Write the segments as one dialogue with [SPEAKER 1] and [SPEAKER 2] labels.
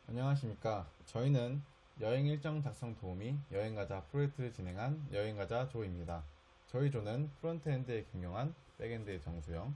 [SPEAKER 1] 안녕하십니까. 저희는 여행 일정 작성 도우미 여행가자 프로젝트를 진행한 여행가자 조입니다. 저희 조는 프론트엔드의 김용환, 백엔드의 정수영,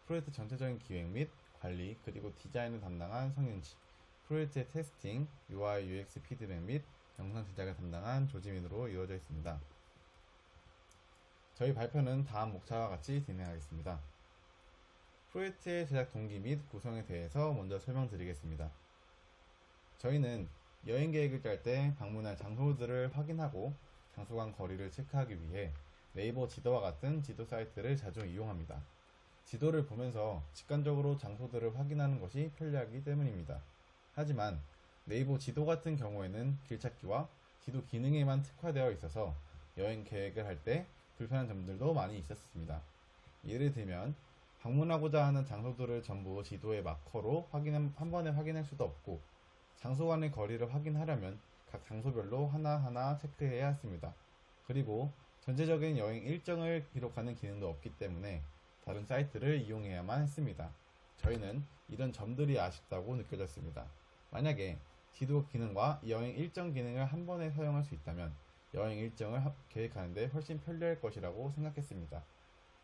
[SPEAKER 1] 프로젝트 전체적인 기획 및 관리 그리고 디자인을 담당한 성윤지, 프로젝트의 테스팅, UI, UX 피드백 및 영상 제작을 담당한 조지민으로 이루어져 있습니다. 저희 발표는 다음 목차와 같이 진행하겠습니다. 프로젝트의 제작 동기 및 구성에 대해서 먼저 설명드리겠습니다. 저희는 여행 계획을 짤 때 방문할 장소들을 확인하고 장소 간 거리를 체크하기 위해 네이버 지도와 같은 지도 사이트를 자주 이용합니다. 지도를 보면서 직관적으로 장소들을 확인하는 것이 편리하기 때문입니다. 하지만 네이버 지도 같은 경우에는 길찾기와 지도 기능에만 특화되어 있어서 여행 계획을 할 때 불편한 점들도 많이 있었습니다. 예를 들면 방문하고자 하는 장소들을 전부 지도의 마커로 한 번에 확인할 수도 없고, 장소 간의 거리를 확인하려면 각 장소별로 하나하나 체크해야 했습니다. 그리고 전체적인 여행 일정을 기록하는 기능도 없기 때문에 다른 사이트를 이용해야만 했습니다. 저희는 이런 점들이 아쉽다고 느껴졌습니다. 만약에 지도 기능과 여행 일정 기능을 한 번에 사용할 수 있다면 여행 일정을 계획하는데 훨씬 편리할 것이라고 생각했습니다.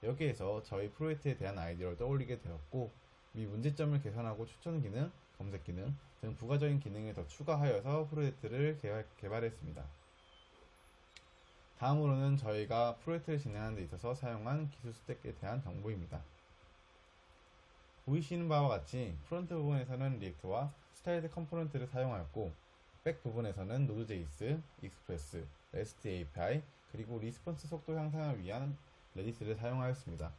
[SPEAKER 1] 여기에서 저희 프로젝트에 대한 아이디어를 떠올리게 되었고, 미 문제점을 개선하고 추천 기능, 검색 기능 등 부가적인 기능을 더 추가하여서 프로젝트를 개발했습니다. 다음으로는 저희가 프로젝트를 진행하는 데 있어서 사용한 기술 스택에 대한 정보입니다. 보이시는 바와 같이 프론트 부분에서는 리액트와 스타일드 컴포넌트를 사용하였고, 백 부분에서는 노드.js, 익스프레스, REST API, 그리고 리스폰스 속도 향상을 위한 레디스를 사용하였습니다.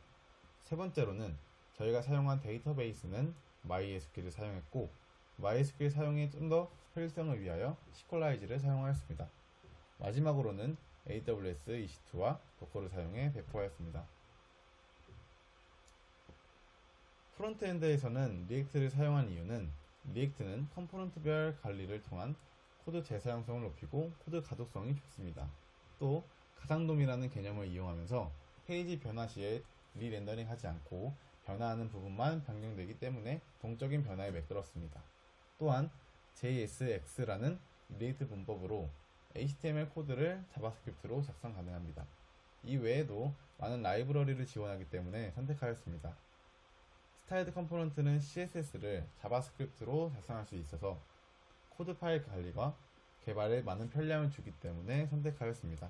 [SPEAKER 1] 세 번째로는 저희가 사용한 데이터베이스는 MySQL을 사용했고, MySQL 사용이 좀 더 효율성을 위하여 시퀄라이즈를 사용하였습니다. 마지막으로는 AWS EC2와 도커를 사용해 배포하였습니다. 프론트엔드에서는 리액트를 사용한 이유는, 리액트는 컴포넌트별 관리를 통한 코드 재사용성을 높이고 코드 가독성이 좋습니다. 또 가상돔이라는 개념을 이용하면서 페이지 변화 시에 리렌더링 하지 않고 변화하는 부분만 변경되기 때문에 동적인 변화에 매끄럽습니다. 또한 JSX라는 리액트 문법으로 HTML 코드를 자바스크립트로 작성 가능합니다. 이 외에도 많은 라이브러리를 지원하기 때문에 선택하였습니다. 스타일드 컴포넌트는 CSS를 자바스크립트로 작성할 수 있어서 코드 파일 관리와 개발에 많은 편리함을 주기 때문에 선택하였습니다.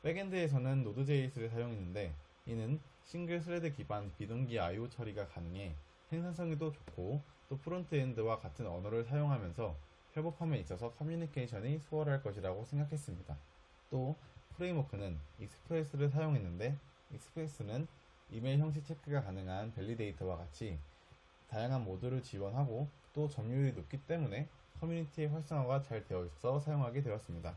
[SPEAKER 1] 백엔드에서는 노드.js를 사용했는데, 이는 싱글 스레드 기반 비동기 I/O 처리가 가능해 생산성이 좋고, 또 프론트엔드와 같은 언어를 사용하면서 협업함에 있어서 커뮤니케이션이 수월할 것이라고 생각했습니다. 또 프레임워크는 익스프레스를 사용했는데, 익스프레스는 이메일 형식 체크가 가능한 밸리데이터와 같이 다양한 모드를 지원하고 또 점유율이 높기 때문에 커뮤니티의 활성화가 잘 되어 있어 사용하게 되었습니다.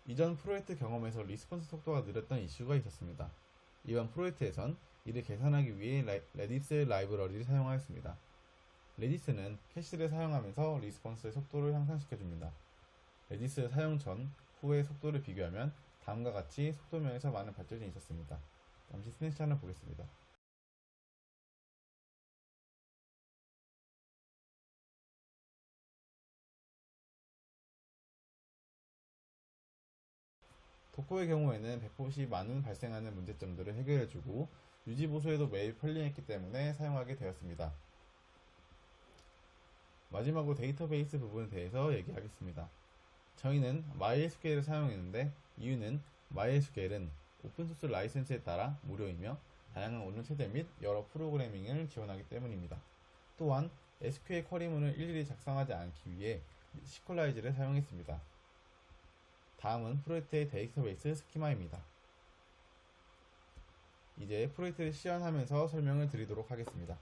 [SPEAKER 1] 이전 프로젝트 경험에서 리스폰스 속도가 느렸던 이슈가 있었습니다. 이번 프로젝트에선 이를 개선하기 위해 레디스 라이브러리를 사용하였습니다. 레디스는 캐시를 사용하면서 리스폰스의 속도를 향상시켜줍니다. 레디스 사용 전, 후의 속도를 비교하면 다음과 같이 속도면에서 많은 발전이 있었습니다. 잠시 스냅샷을 보겠습니다. 도커의 경우에는 배포 시 많은 발생하는 문제점들을 해결해주고 유지 보수에도 매일 편리했기 때문에 사용하게 되었습니다. 마지막으로 데이터베이스 부분에 대해서 얘기하겠습니다. 저희는 MySQL을 사용했는데, 이유는 MySQL은 오픈소스 라이센스에 따라 무료이며 다양한 언론 체제 및 여러 프로그래밍을 지원하기 때문입니다. 또한 SQL 쿼리문을 일일이 작성하지 않기 위해 시퀄라이즈를 사용했습니다. 다음은 프로젝트의 데이터베이스 스키마입니다. 이제 프로젝트를 시연하면서 설명을 드리도록 하겠습니다.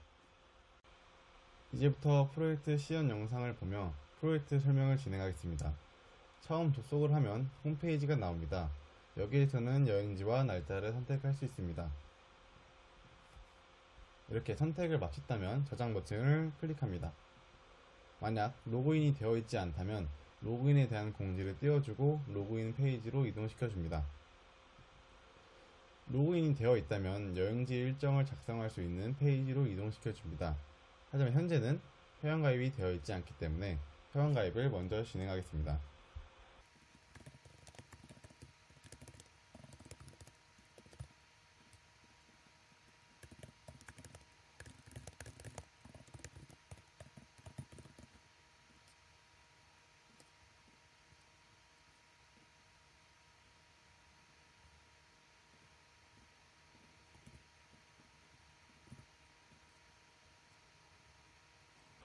[SPEAKER 1] 이제부터 프로젝트 시연 영상을 보며 프로젝트 설명을 진행하겠습니다. 처음 접속을 하면 홈페이지가 나옵니다. 여기에서는 여행지와 날짜를 선택할 수 있습니다. 이렇게 선택을 마쳤다면 저장 버튼을 클릭합니다. 만약 로그인이 되어 있지 않다면 로그인에 대한 공지를 띄워주고 로그인 페이지로 이동시켜줍니다. 로그인이 되어 있다면 여행지 일정을 작성할 수 있는 페이지로 이동시켜줍니다. 하지만 현재는 회원가입이 되어 있지 않기 때문에 회원가입을 먼저 진행하겠습니다.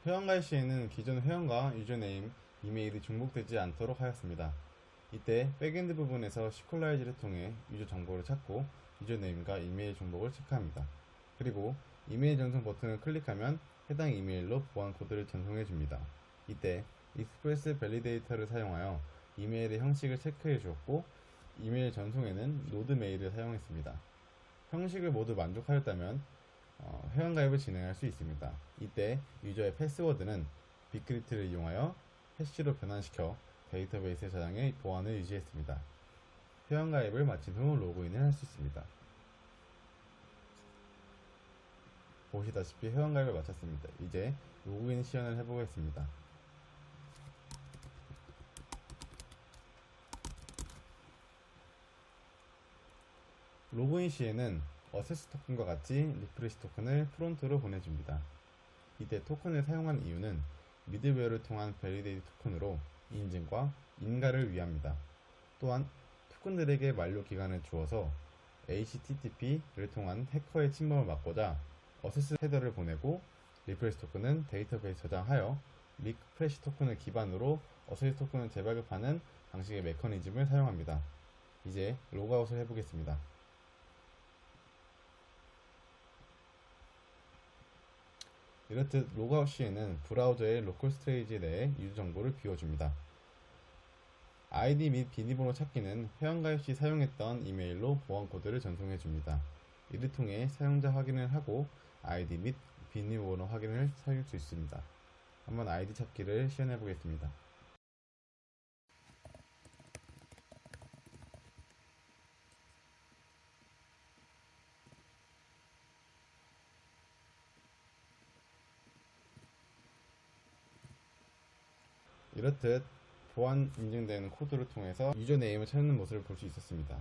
[SPEAKER 1] 회원가입 시에는 기존 회원과 유저네임, 이메일이 중복되지 않도록 하였습니다. 이때 백엔드 부분에서 시퀄라이즈를 통해 유저 정보를 찾고 유저네임과 이메일 중복을 체크합니다. 그리고 이메일 전송 버튼을 클릭하면 해당 이메일로 보안 코드를 전송해 줍니다. 이때 익스프레스 밸리데이터를 사용하여 이메일의 형식을 체크해 주었고 이메일 전송에는 노드 메일을 사용했습니다. 형식을 모두 만족하였다면 회원가입을 진행할 수 있습니다. 이때 유저의 패스워드는 비크리트를 이용하여 해시로 변환시켜 데이터베이스 저장의 보안을 유지했습니다. 회원가입을 마친 후 로그인을 할 수 있습니다. 보시다시피 회원가입을 마쳤습니다. 이제 로그인 시연을 해보겠습니다. 로그인 시에는 어세스 토큰과 같이 리프레시 토큰을 프론트로 보내줍니다. 이때 토큰을 사용한 이유는 미드웨어를 통한 밸리데이트 토큰으로 인증과 인가를 위함입니다. 또한 토큰들에게 만료 기간을 주어서 HTTP를 통한 해커의 침범을 막고자 어세스 헤더를 보내고 리프레시 토큰은 데이터베이스 저장하여 리프레시 토큰을 기반으로 어세스 토큰을 재발급하는 방식의 메커니즘을 사용합니다. 이제 로그아웃을 해보겠습니다. 이렇듯 로그아웃 시에는 브라우저의 로컬 스토리지 내에 유저 정보를 비워줍니다. 아이디 및 비밀번호 찾기는 회원가입 시 사용했던 이메일로 보안 코드를 전송해줍니다. 이를 통해 사용자 확인을 하고 아이디 및 비밀번호 확인을 할 수 있습니다. 한번 아이디 찾기를 시연해 보겠습니다. 이렇듯 보안 인증되는 코드를 통해서 유저 네임을 찾는 모습을 볼 수 있었습니다.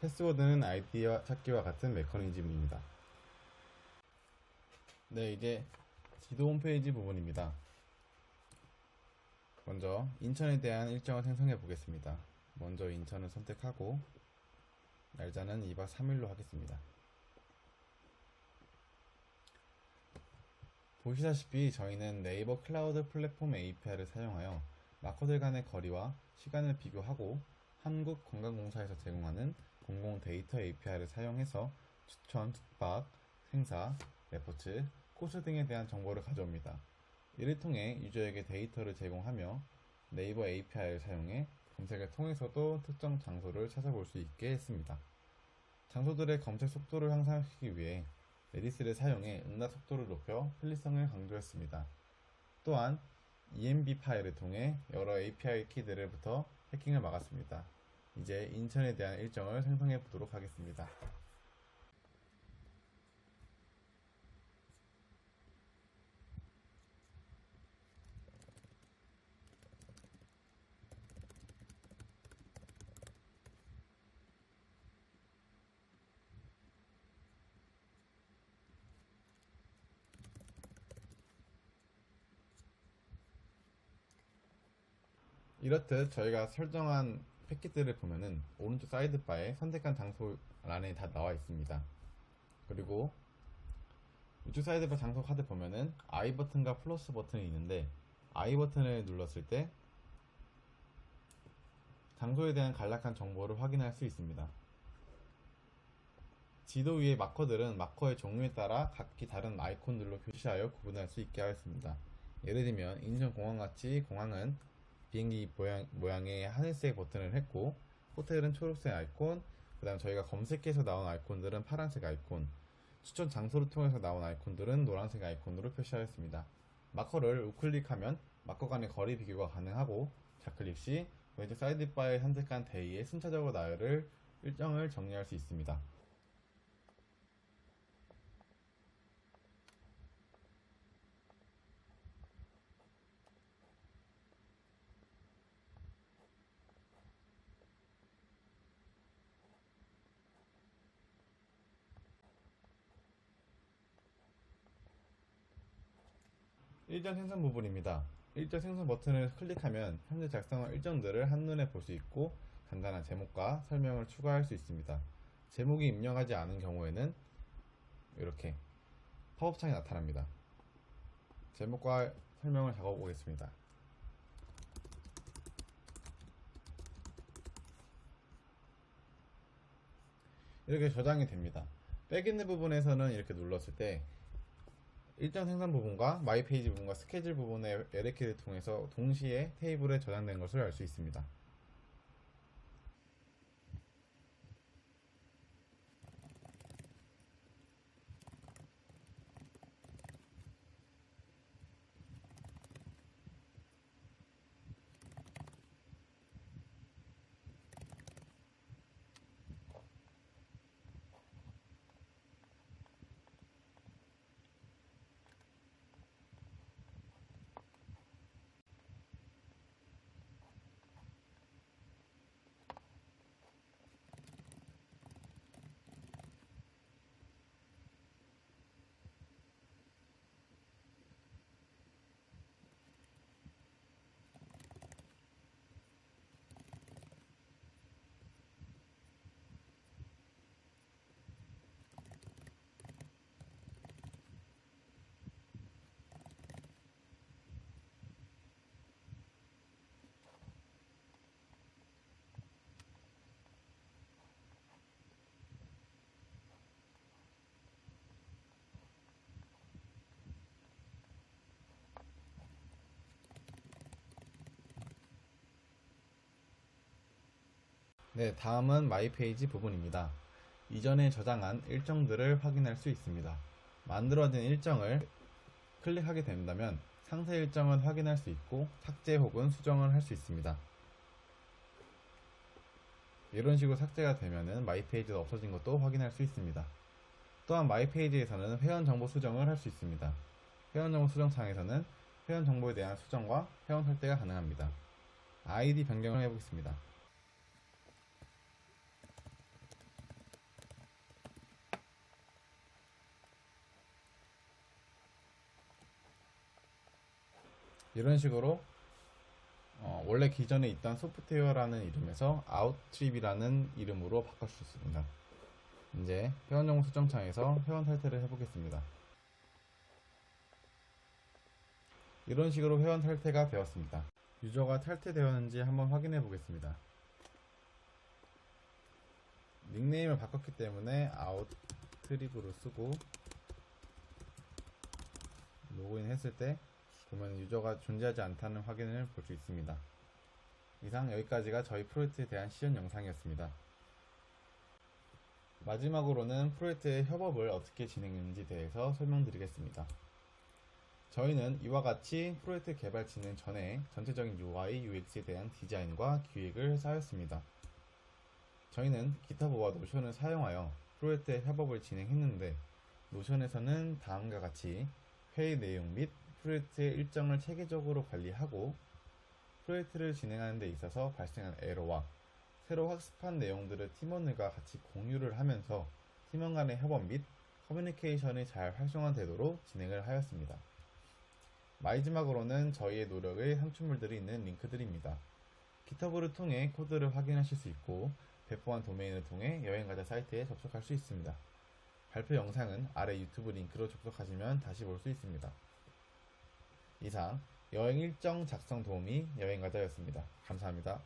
[SPEAKER 1] 패스워드는 아이디와 찾기와 같은 메커니즘입니다. 네, 이제 지도 홈페이지 부분입니다. 먼저 인천에 대한 일정을 생성해 보겠습니다. 먼저 인천을 선택하고 날짜는 2박 3일로 하겠습니다. 보시다시피 저희는 네이버 클라우드 플랫폼 API를 사용하여 마커들 간의 거리와 시간을 비교하고 한국관광공사에서 제공하는 공공 데이터 API를 사용해서 추천, 숙박, 행사, 레포츠, 코스 등에 대한 정보를 가져옵니다. 이를 통해 유저에게 데이터를 제공하며 네이버 API를 사용해 검색을 통해서도 특정 장소를 찾아볼 수 있게 했습니다. 장소들의 검색 속도를 향상시키기 위해 레디스를 사용해 응답 속도를 높여 편리성을 강조했습니다. 또한 EMB 파일을 통해 여러 API 키들로부터 해킹을 막았습니다. 이제 인천에 대한 일정을 생성해 보도록 하겠습니다. 이렇듯 저희가 설정한 패킷들을 보면은 오른쪽 사이드바에 선택한 장소란에 다 나와 있습니다. 그리고 우측 사이드바 장소 카드 보면은 I 버튼과 플러스 버튼이 있는데 I 버튼을 눌렀을 때 장소에 대한 간략한 정보를 확인할 수 있습니다. 지도 위의 마커들은 마커의 종류에 따라 각기 다른 아이콘들로 표시하여 구분할 수 있게 하였습니다. 예를 들면 인천공항같이 공항은 비행기 모양의 하늘색 버튼을 했고 호텔은 초록색 아이콘, 그 다음 저희가 검색해서 나온 아이콘들은 파란색 아이콘, 추천 장소를 통해서 나온 아이콘들은 노란색 아이콘으로 표시하였습니다. 마커를 우클릭하면 마커 간의 거리 비교가 가능하고 좌클릭 시 왼쪽 사이드바에 선택한 데이에 순차적으로 나열을 일정을 정리할 수 있습니다. 일정 생성 부분입니다. 일정 생성 버튼을 클릭하면 현재 작성한 일정들을 한눈에 볼 수 있고 간단한 제목과 설명을 추가할 수 있습니다. 제목이 입력하지 않은 경우에는 이렇게 팝업창이 나타납니다. 제목과 설명을 작업 보겠습니다. 이렇게 저장이 됩니다. 백 있는 부분에서는 이렇게 눌렀을 때 일정 생산 부분과 마이 페이지 부분과 스케줄 부분의 LK를 통해서 동시에 테이블에 저장된 것을 알 수 있습니다. 네, 다음은 마이 페이지 부분입니다. 이전에 저장한 일정들을 확인할 수 있습니다. 만들어진 일정을 클릭하게 된다면 상세 일정을 확인할 수 있고 삭제 혹은 수정을 할 수 있습니다. 이런 식으로 삭제가 되면은 마이 페이지가 없어진 것도 확인할 수 있습니다. 또한 마이 페이지에서는 회원 정보 수정을 할 수 있습니다. 회원 정보 수정 창에서는 회원 정보에 대한 수정과 회원 설정가 가능합니다. 아이디 변경을 해보겠습니다. 이런 식으로 원래 기존에 있던 소프트웨어라는 이름에서 아웃트립이라는 이름으로 바꿀 수 있습니다. 이제 회원정보 수정창에서 회원 탈퇴를 해보겠습니다. 이런 식으로 회원 탈퇴가 되었습니다. 유저가 탈퇴되었는지 한번 확인해 보겠습니다. 닉네임을 바꿨기 때문에 아웃트립으로 쓰고 로그인 했을 때 보면 유저가 존재하지 않다는 확인을 볼 수 있습니다. 이상 여기까지가 저희 프로젝트에 대한 시연 영상이었습니다. 마지막으로는 프로젝트의 협업을 어떻게 진행했는지 대해서 설명드리겠습니다. 저희는 이와 같이 프로젝트 개발 진행 전에 전체적인 UI, UX에 대한 디자인과 기획을 쌓였습니다. 저희는 기타브와 노션을 사용하여 프로젝트의 협업을 진행했는데 노션에서는 다음과 같이 회의 내용 및 프로젝트의 일정을 체계적으로 관리하고 프로젝트를 진행하는 데 있어서 발생한 에러와 새로 학습한 내용들을 팀원들과 같이 공유를 하면서 팀원 간의 협업 및 커뮤니케이션이 잘 활성화되도록 진행을 하였습니다. 마지막으로는 저희의 노력의 산출물들이 있는 링크들입니다. 기터브를 통해 코드를 확인하실 수 있고 배포한 도메인을 통해 여행가자 사이트에 접속할 수 있습니다. 발표 영상은 아래 유튜브 링크로 접속하시면 다시 볼 수 있습니다. 이상 여행 일정 작성 도우미 여행가자였습니다. 감사합니다.